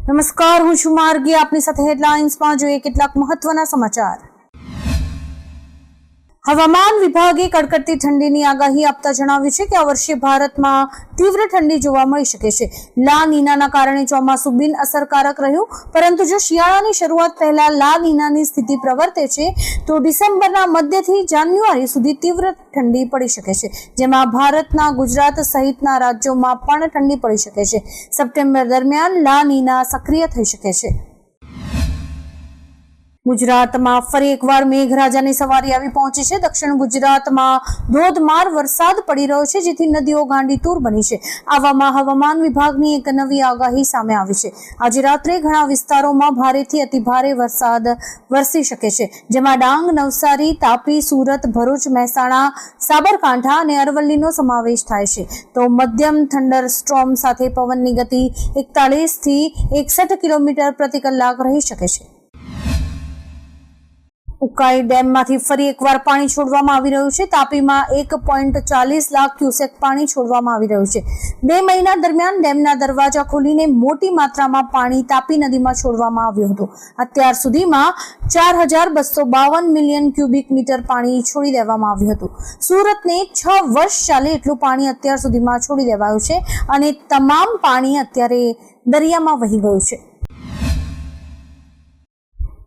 નમસ્કાર, હું છું માર્ગી. આપની સાથે હેડલાઇન્સમાં જોઈએ કેટલાક મહત્વના સમાચાર. હવામાન વિભાગે કડકડતી ઠંડીની આગાહી આપતા જણાવ્યું છે કે આ વર્ષે ભારતમાં તીવ્ર ઠંડી જોવા મળી શકે છે. લા નીનાના કારણે ચોમાસું બિન અસરકારક રહ્યું, પરંતુ જો શિયાળાની શરૂઆત પહેલા લા નીનાની સ્થિતિ પ્રવર્તે છે તો ડિસેમ્બરના મધ્યથી જાન્યુઆરી સુધી તીવ્ર ઠંડી પડી શકે છે, જેમાં ભારતના ગુજરાત સહિતના રાજ્યોમાં પણ ઠંડી પડી શકે છે. સપ્ટેમ્બર દરમિયાન લા નીના સક્રિય થઈ શકે છે. ગુજરાતમાં ફરી એકવાર મેઘરાજાની સવારી આવી પહોંચી છે. દક્ષિણ ગુજરાતમાં ધોધમાર વરસાદ પડી રહ્યો છે, જેથી નદીઓ ગાંડીતુર બની છે. આવામાં હવામાન વિભાગની એક નવી આગાહી સામે આવી છે. આજે રાત્રે ઘણા વિસ્તારોમાં ભારેથી અતિભારે વરસાદ વરસી શકે છે, જેમાં ડાંગ, નવસારી, તાપી, સુરત, ભરૂચ, મહેસાણા, સાબરકાંઠા અને અરવલ્લીનો સમાવેશ થાય છે. તો મધ્યમ થંડર સ્ટ્રોમ સાથે પવનની ગતિ 41 થી 61 કિલોમીટર પ્રતિ કલાક રહી શકે છે. ઉકાઈ ડેમમાંથી ફરી એકવાર પાણી છોડવામાં આવી રહ્યું છે. તાપીમાં 1.40 લાખ ક્યુસેક પાણી છોડવામાં આવી રહ્યું છે. 2 મહિના દરમિયાન ડેમના દરવાજા ખોલીને મોટી માત્રામાં પાણી તાપી નદીમાં છોડવામાં આવ્યું હતું. અત્યાર સુધીમાં 4252 મિલિયન ક્યુબિક મીટર પાણી છોડી દેવામાં આવ્યું હતું. સુરતને 6 વર્ષ ચાલે એટલું પાણી અત્યાર સુધીમાં છોડી દેવાયું છે અને તમામ પાણી અત્યારે દરિયામાં વહી ગયું છે.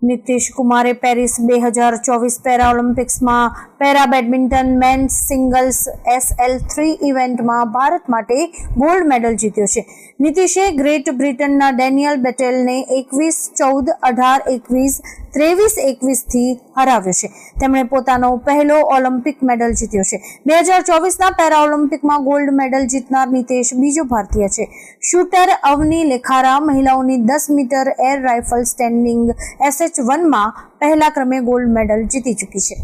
નીતિશ કુમારે પેરિસ 2024 પેરા ઓલિમ્પિક્સમાં para badminton men's singles SL3 ઇવેન્ટમાં ભારત માટે ગોલ્ડ મેડલ જીત્યો છે. નીતિશે ગ્રેટ બ્રિટનના ડેનિયલ બેટેલને 21-14, 18-21, 23-21 થી હરાવ્યો છે. તેમણે પોતાનો પહેલો ઓલિમ્પિક મેડલ જીત્યો છે. 2024ના પેરા ઓલિમ્પિકમાં ગોલ્ડ મેડલ જીતનાર નીતિશ બીજો ભારતીય છે. શૂટર અવની લેખારા મહિલાઓની 10 મીટર એર રાઇફલ સ્ટેન્ડિંગ SH1માં પહેલા ક્રમે ગોલ્ડ મેડલ જીતી ચૂકી છે.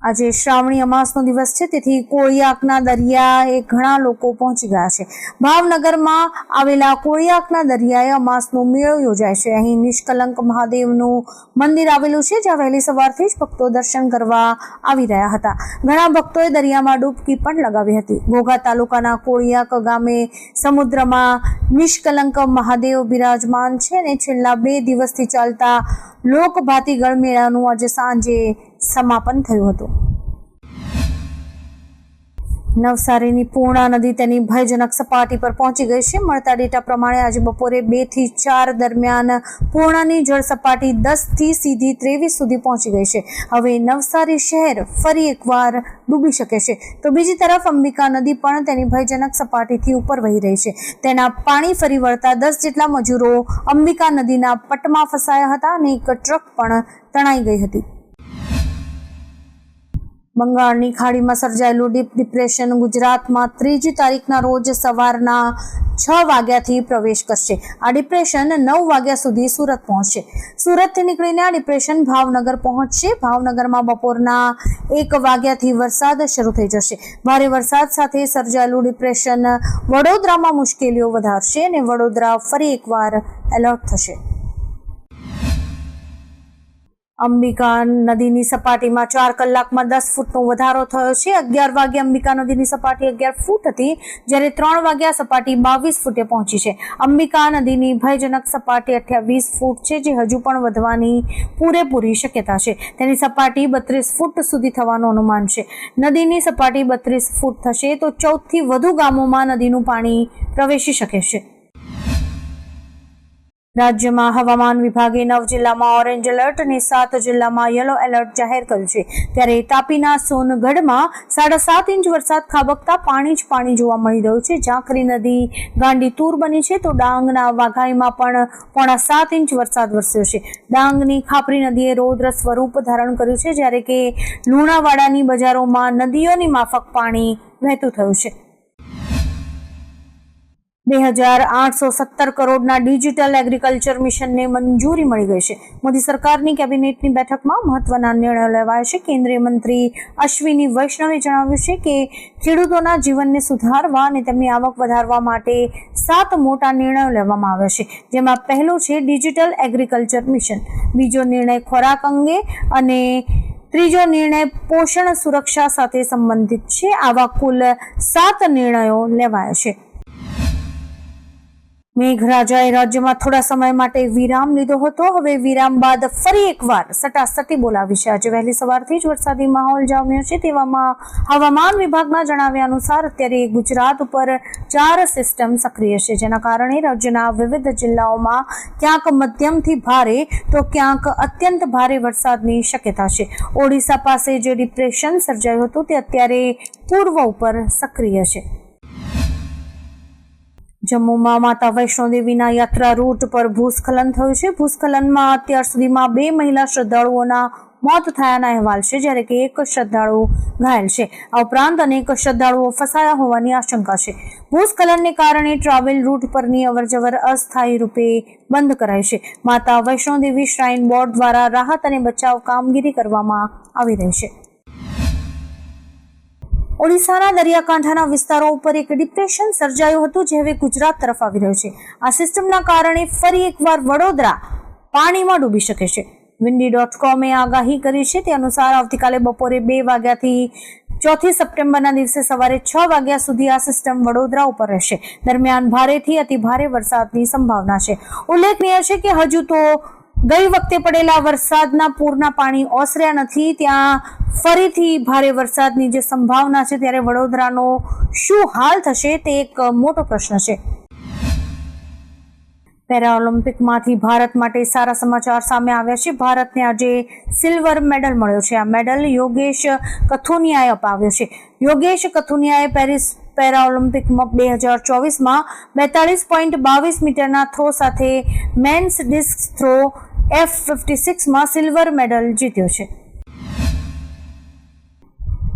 આજે શ્રાવણી અમાસનો દિવસ છે, તેથી કોળિયાકના દરિયાએ ઘણા લોકો પહોંચી ગયા છે. ભાવનગરમાં આવેલા કોળિયાકના દરિયાએ અમાસનો મેળો યોજાય છે. અહીં નિષ્કલંક મહાદેવનું મંદિર આવેલું છે, જ્યાં વહેલી સવારથી જ ભક્તો દર્શન કરવા આવી રહ્યા હતા. ઘણા ભક્તોએ દરિયામાં ડૂબકી પણ લગાવી હતી. ઘોઘા તાલુકાના કોળિયાક ગામે સમુદ્રમાં નિષ્કલંક મહાદેવ બિરાજમાન છે અને છેલ્લા 2 દિવસથી ચાલતા લોકભાતીગળ મેળાનું આજે સાંજે સમાપન થયું હતું. નવસારીની પૂર્ણા નદી તેની ભયજનક સપાટી પર પહોંચી ગઈ છે. મળતા ડેટા પ્રમાણે આજે બપોરે 2 થી 4 દરમિયાન પૂર્ણાની જળ સપાટી 10 થી સીધી 23 સુધી પહોંચી ગઈ છે. હવે નવસારી શહેર ફરી એકવાર ડૂબી શકે છે. તો બીજી તરફ અંબિકા નદી પણ તેની ભયજનક સપાટીથી ઉપર વહી રહી છે. તેના પાણી ફરી વળતા 10 જેટલા મજૂરો અંબિકા નદીના પટમાં ફસાયા હતા અને એક ટ્રક પણ તણાઈ ગઈ હતી. બંગાળની ખાડીમાં સર્જાયેલું ડીપ ડિપ્રેશન ગુજરાતમાં 3જી તારીખના રોજ સવારના 6 વાગ્યાથી પ્રવેશ કરશે. આ ડિપ્રેશન 9 વાગ્યા સુધી સુરત પહોંચશે. સુરતથી નીકળીને આ ડિપ્રેશન ભાવનગર પહોંચશે. ભાવનગરમાં બપોરના 1 વાગ્યાથી વરસાદ શરૂ થઈ જશે. ભારે વરસાદ સાથે સર્જાયેલું ડિપ્રેશન વડોદરામાં મુશ્કેલીઓ વધારશે અને વડોદરા ફરી એકવાર એલર્ટ થશે. અંબિકા નદીની સપાટીમાં 4 કલાકમાં 10 ફૂટનો વધારો થયો છે. 11 વાગે અંબિકા નદીની સપાટી 11 ફૂટ હતી, જ્યારે 3 વાગ્યા સપાટી 22 ફૂટે પહોંચી છે. અંબિકા નદીની ભયજનક સપાટી 28 ફૂટ છે, જે હજુ પણ વધવાની પૂરેપૂરી શક્યતા છે. તેની સપાટી 32 ફૂટ સુધી થવાનું અનુમાન છે. નદીની સપાટી 32 ફૂટ થશે તો 14 થી વધુ ગામોમાં નદીનું પાણી પ્રવેશી શકે છે. રાજ્યમાં હવામાન વિભાગે 9 જિલ્લામાં ઓરેન્જ એલર્ટ અને 7 જિલ્લામાં યલો એલર્ટ જાહેર કર્યું છે. ત્યારે તાપીના સોનગઢમાં 7.5 ઇંચ વરસાદ ખાબકતા પાણી જ પાણી જોવા મળી રહ્યું છે. ઝાંખરી નદી ગાંડીતુર બની છે, તો ડાંગના વાઘાઈમાં પણ 7.5 ઇંચ વરસાદ વરસ્યો છે. ડાંગની ખાપરી નદીએ રૌદ્ર સ્વરૂપ ધારણ કર્યું છે, જ્યારે કે લુણાવાડાની બજારોમાં નદીઓની માફક પાણી વહેતું થયું છે. 2817 કરોડના ડિજિટલ એગ્રીકલ્ચર મિશનને મંજૂરી મળી ગઈ છે. મોદી સરકારની કેબિનેટની બેઠકમાં મહત્વના નિર્ણયો લેવાયા છે. કેન્દ્રીય મંત્રી અશ્વિની વૈષ્ણવે જણાવ્યું છે કે ખેડૂતોના જીવનને સુધારવા અને તેમની આવક વધારવા માટે 7 મોટા નિર્ણયો લેવામાં આવ્યા છે, જેમાં પહેલો છે ડિજિટલ એગ્રીકલ્ચર મિશન, બીજો નિર્ણય ખોરાક અંગે અને ત્રીજો નિર્ણય પોષણ સુરક્ષા સાથે સંબંધિત છે. આવા કુલ 7 નિર્ણયો લેવાયા છે. મેઘરાજાએ રાજ્યમાં થોડા સમય માટે વિરામ લીધો હતો. હવે વિરામ બાદ ફરી એકવાર સટાસટી બોલાવી છે. આજે વહેલી સવારથી જ વરસાદી માહોલ જામ્યો છે. તેવામાં હવામાન વિભાગના જણાવ્યા અનુસાર અત્યારે ગુજરાત ઉપર 4 સિસ્ટમ સક્રિય છે, જેના કારણે રાજ્યના વિવિધ જિલ્લાઓમાં ક્યાંક મધ્યમથી ભારે તો ક્યાંક અત્યંત ભારે વરસાદની શક્યતા છે. ઓડિશા પાસે જે ડિપ્રેશન સર્જાયું હતું તે અત્યારે પૂર્વ ઉપર સક્રિય છે. જમ્મુમાં માતા વૈષ્ણો દેવીના યાત્રા રૂટ પર ભૂસ્ખલન થયું છે. ભૂસ્ખલનમાં અત્યાર સુધીમાં 2 મહિલા શ્રદ્ધાળુઓના મોત થયાના અહેવાલ છે, જ્યારે કે 1 શ્રદ્ધાળુ ઘાયલ છે. આ ઉપરાંત અનેક શ્રદ્ધાળુઓ ફસાયા હોવાની આશંકા છે. ભૂસ્ખલનને કારણે ટ્રાવેલ રૂટ પરની અવરજવર અસ્થાયી રૂપે બંધ કરાઈ છે. માતા વૈષ્ણો દેવી શ્રાઇન બોર્ડ દ્વારા રાહત અને બચાવ કામગીરી કરવામાં આવી રહી છે. ઓડિશાના દરિયાકાંઠાના વિસ્તારો ઉપર એક ડિપ્રેશન સર્જાયું હતું, જે હવે ગુજરાત તરફ આવી રહ્યું છે. આ સિસ્ટમના કારણે ફરી એકવાર વડોદરા પાણીમાં ડૂબી શકે છે. windy.com આગાહી કરી છે. તે અનુસાર આવતીકાલે બપોરે 2 વાગ્યાથી 4 સપ્ટેમ્બરના દિવસે સવારે 6 વાગ્યા સુધી આ સિસ્ટમ વડોદરા ઉપર રહેશે. દરમિયાન ભારેથી અતિ ભારે વરસાદની સંભાવના છે. ઉલ્લેખનીય છે કે હજુ તો ગઈ વખતે પડેલા વરસાદના પૂરના પાણી ઓસર્યા નથી. ત્યાં ફરીથી ભારે વરસાદની જે સંભાવના છે, ત્યારે વડોદરાનો શું હાલ થશે તે એક મોટો પ્રશ્ન છે. પેરા ઓલિમ્પિકમાંથી ભારત માટે સારા સમાચાર સામે આવ્યા છે. ભારતને આજે સિલ્વર મેડલ મળ્યો છે. આ મેડલ યોગેશ કથુનિયાએ અપાવ્યો છે. યોગેશ કથુનિયાએ પેરિસ પેરા ઓલિમ્પિક 2024માં 42.22 મીટરના થ્રો સાથે men's disk throw F56માં silver medal જીત્યો છે.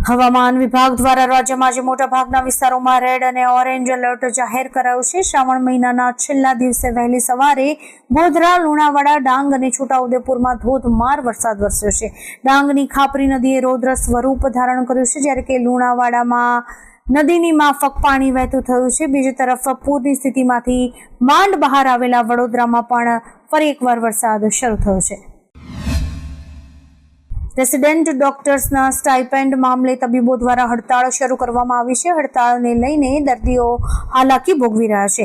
હવામાન વિભાગ દ્વારા રાજ્યમાં આજે મોટાભાગના વિસ્તારોમાં રેડ અને ઓરેન્જ એલર્ટ જાહેર કરાયું છે. શ્રાવણ મહિનાના છેલ્લા દિવસે વહેલી સવારે ગોધરા, લુણાવાડા, ડાંગ અને છોટાઉદેપુરમાં ધોધમાર વરસાદ વરસ્યો છે. ડાંગની ખાપરી નદીએ રૌદ્ર સ્વરૂપ ધારણ કર્યું છે, જ્યારે કે લુણાવાડામાં નદીની માફક પાણી વહેતું થયું છે. બીજી તરફ પૂરની સ્થિતિમાંથી માંડ બહાર આવેલા વડોદરામાં પણ ફરી એકવાર વરસાદ શરૂ થયો છે. રેસિડેન્ટ ડોક્ટર્સના સ્ટાઇપેન્ડ મામલે તબીબો દ્વારા હડતાળ શરૂ કરવામાં આવી છે. હડતાળને લઈને દર્દીઓ હાલાકી ભોગવી રહ્યા છે.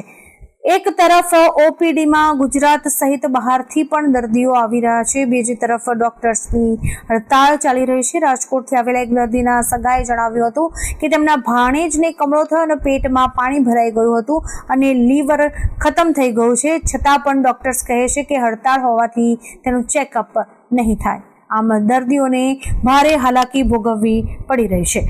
એક તરફ ઓપીડીમાં ગુજરાત સહિત બહારથી પણ દર્દીઓ આવી રહ્યા છે. બીજી તરફ ડોક્ટર્સની હડતાળ ચાલી રહી છે. રાજકોટથી આવેલા એક દર્દીના સગાએ જણાવ્યું હતું કે તેમના ભાણેજને કમળો થયો અને પેટમાં પાણી ભરાઈ ગયું હતું અને લીવર ખતમ થઈ ગયું છે. છતાં પણ ડોક્ટર્સ કહે છે કે હડતાળ હોવાથી તેનું ચેકઅપ નહીં થાય. આમ દર્દીઓને ભારે હાલાકી ભોગવવી પડી રહી છે.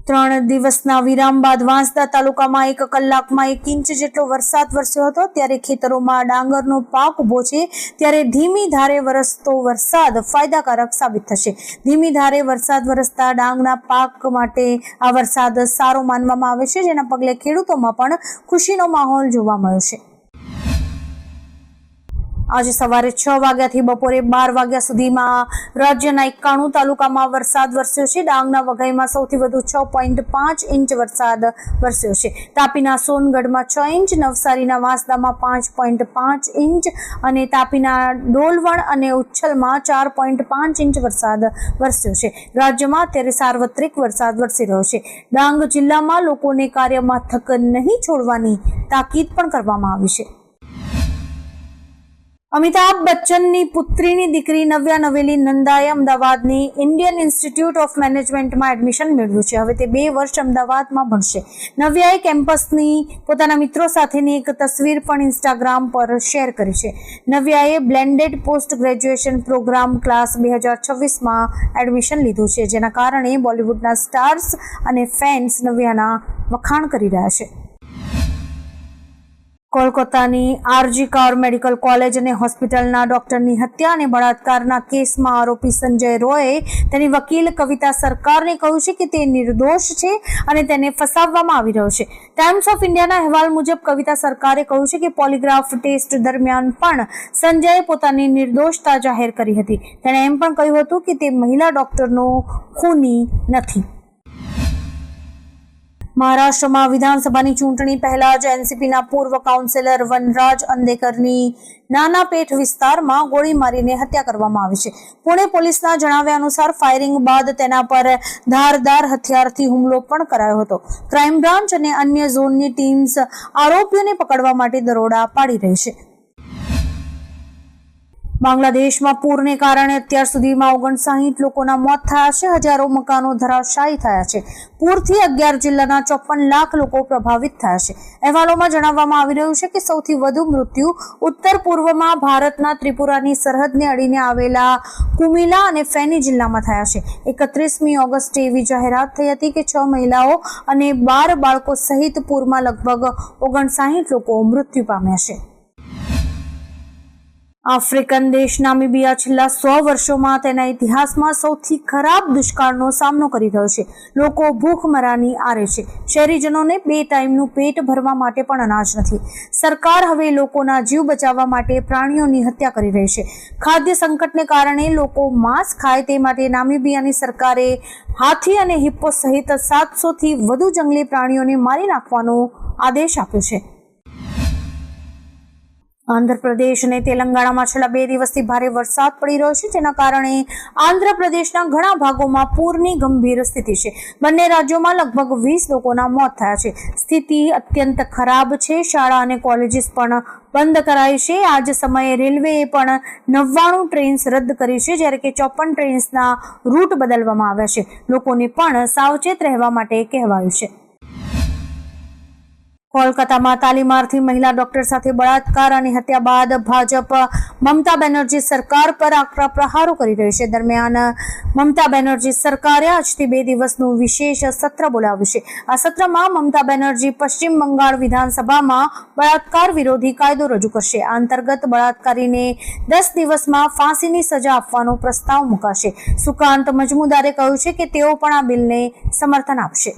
3 દિવસના વિરામ બાદ વાંસદા તાલુકામાં 1 કલાકમાં 1 ઇંચ જેટલો વરસાદ વરસ્યો હતો. ત્યારે ખેતરોમાં ડાંગરનો પાક ઉભો છે, ત્યારે ધીમી ધારે વરસતો વરસાદ ફાયદાકારક સાબિત થશે. ધીમી ધારે વરસાદ વરસતા ડાંગના પાક માટે આ વરસાદ સારો માનવામાં આવે છે, જેના પગલે ખેડૂતોમાં પણ ખુશીનો માહોલ જોવા મળ્યો છે. આજે સવારે 6 વાગ્યાથી બપોરે 12 વાગ્યા સુધીમાં રાજ્યના 91 તાલુકામાં વરસાદ વરસ્યો છે. ડાંગના વઘઈમાં સૌથી વધુ 6.5 ઇંચ વરસાદ વરસ્યો છે. તાપીના સોનગઢમાં 6 ઇંચ, નવસારીના વાંસદામાં 5.5 ઇંચ અને તાપીના ડોલવણ અને ઉચ્છલમાં 4.5 ઇંચ વરસાદ વરસ્યો છે. રાજ્યમાં અત્યારે સાર્વત્રિક વરસાદ વરસી રહ્યો છે. ડાંગ જિલ્લામાં લોકોને કાર્યમાં થક નહીં છોડવાની તાકીદ પણ કરવામાં આવી છે. અમિતાભ બચ્ચનની પુત્રીની દીકરી નવ્યા નવેલી નંદાએ અમદાવાદની ઇન્ડિયન ઇન્સ્ટિટ્યૂટ ઓફ મેનેજમેન્ટમાં એડમિશન મેળવ્યું છે. હવે તે 2 વર્ષ અમદાવાદમાં ભણશે. નવ્યાએ કેમ્પસની પોતાના મિત્રો સાથેની એક તસવીર પણ ઇન્સ્ટાગ્રામ પર શેર કરી છે. નવ્યાએ blended post graduation programme class 2026માં એડમિશન લીધું છે, જેના કારણે બોલિવૂડના સ્ટાર્સ અને ફેન્સ નવ્યાના વખાણ કરી રહ્યા છે. કોલકાતાની આરજી કર મેડિકલ કોલેજ અને હોસ્પિટલના ડોક્ટરની હત્યા અને બળાત્કારના કેસમાં આરોપી સંજય રોયે તેની વકીલ કવિતા સરકારને કહ્યું છે કે તે નિર્દોષ છે અને તેને ફસાવવામાં આવી રહ્યો છે. ટાઈમ્સ ઓફ ઇન્ડિયાના અહેવાલ મુજબ કવિતા સરકારે કહ્યું છે કે પોલીગ્રાફ ટેસ્ટ દરમિયાન પણ સંજયે પોતાની નિર્દોષતા જાહેર કરી હતી. તેણે એમ પણ કહ્યું હતું કે તે મહિલા ડોક્ટરનો ખૂની નથી. મહારાષ્ટ્રમાં વિધાનસભાની ચૂંટણી પહેલા જ એનસીપીના પૂર્વ કાઉન્સિલર વનરાજ અંદેકરની નાના પેઠ વિસ્તારમાં ગોળી મારીને હત્યા કરવામાં આવી છે. પુણે પોલીસના જણાવ્યા અનુસાર ફાયરિંગ બાદ તેના પર ધારદાર હથિયારથી હુમલો પણ કરાયો હતો. ક્રાઇમ બ્રાન્ચ અને અન્ય ઝોનની ટીમ્સ આરોપીઓને પકડવા માટે દરોડા પાડી રહી છે. બાંગ્લાદેશમાં પૂરને કારણે અત્યાર સુધીમાં 59 લોકોના મોત થયા છે. હજારો મકાનો ધરાશાયી થયા છે. પૂરથી 11 જિલ્લાના 54 લાખ લોકો પ્રભાવિત થયા છે. અહેવાલોમાં જણાવવામાં આવી રહ્યું છે કે સૌથી વધુ મૃત્યુ ઉત્તર પૂર્વમાં ભારતના ત્રિપુરાની સરહદને અડીને આવેલા કુમિલા અને ફેની જિલ્લામાં થયા છે. 31મી ઓગસ્ટે એવી જાહેરાત થઈ હતી કે 6 મહિલાઓ અને 12 બાળકો સહિત પૂરમાં લગભગ 59 લોકો મૃત્યુ પામ્યા છે. આફ્રિકન દેશ નામીબિયા છેલ્લા 100 વર્ષોમાં તેના ઇતિહાસમાં સૌથી ખરાબ દુષ્કાળનો સામનો કરી રહ્યો છે. લોકો ભૂખમરાની આરે છે. શહેરીજનોને 2 ટાઈમનું પેટ ભરવા માટે પણ અનાજ નથી. સરકાર હવે લોકોના જીવ બચાવવા માટે પ્રાણીઓની હત્યા કરી રહી છે. ખાદ્ય સંકટને કારણે લોકો માંસ ખાય તે માટે નામીબિયાની સરકારે હાથી અને હિપ્પો સહિત 700થી વધુ જંગલી પ્રાણીઓને મારી નાખવાનો આદેશ આપ્યો છે. આંધ્રપ્રદેશ અને તેલંગાણામાં છેલ્લા 2 દિવસથી ભારે વરસાદ પડી રહ્યો છે, જેના કારણે આંધ્રપ્રદેશના ઘણા ભાગોમાં પૂરની ગંભીર સ્થિતિ છે. બંને રાજ્યોમાં લગભગ 20 લોકોના મોત થયા છે. સ્થિતિ અત્યંત ખરાબ છે. શાળા અને કોલેજીસ પણ બંધ કરાઈ છે. આ જ સમયે રેલવેએ પણ 99 ટ્રેન્સ રદ કરી છે, જ્યારે કે 54 ટ્રેન્સના રૂટ બદલવામાં આવ્યા છે. લોકોને પણ સાવચેત રહેવા માટે કહેવાયું છે. કોલકાતામાં તાલીમાર્થી મહિલા ડોક્ટર સાથે બળાત્કાર અને હત્યા બાદ ભાજપ મમતા બેનર્જી સરકાર પર આકરા પ્રહારો કરી રહી છે. દરમિયાન મમતા બેનર્જી સરકારે આજથી 2 દિવસનું વિશેષ સત્ર બોલાવ્યું છે. આ સત્રમાં મમતા બેનર્જી પશ્ચિમ બંગાળ વિધાનસભામાં બળાત્કાર વિરોધી કાયદો રજૂ કરશે. આ અંતર્ગત બળાત્કારીને 10 દિવસમાં ફાંસીની સજા આપવાનો પ્રસ્તાવ મુકાશે. સુકાંત મજમુદારે કહ્યું છે કે તેઓ પણ આ બિલને સમર્થન આપશે.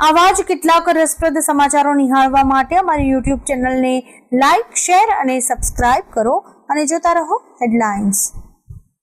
આવા જ કેટલાક રસપ્રદ સમાચારો નિહાળવા માટે અમારી YouTube ચેનલને લાઇક, શેર અને સબસ્ક્રાઇબ કરો અને જોતા રહો હેડલાઇન્સ.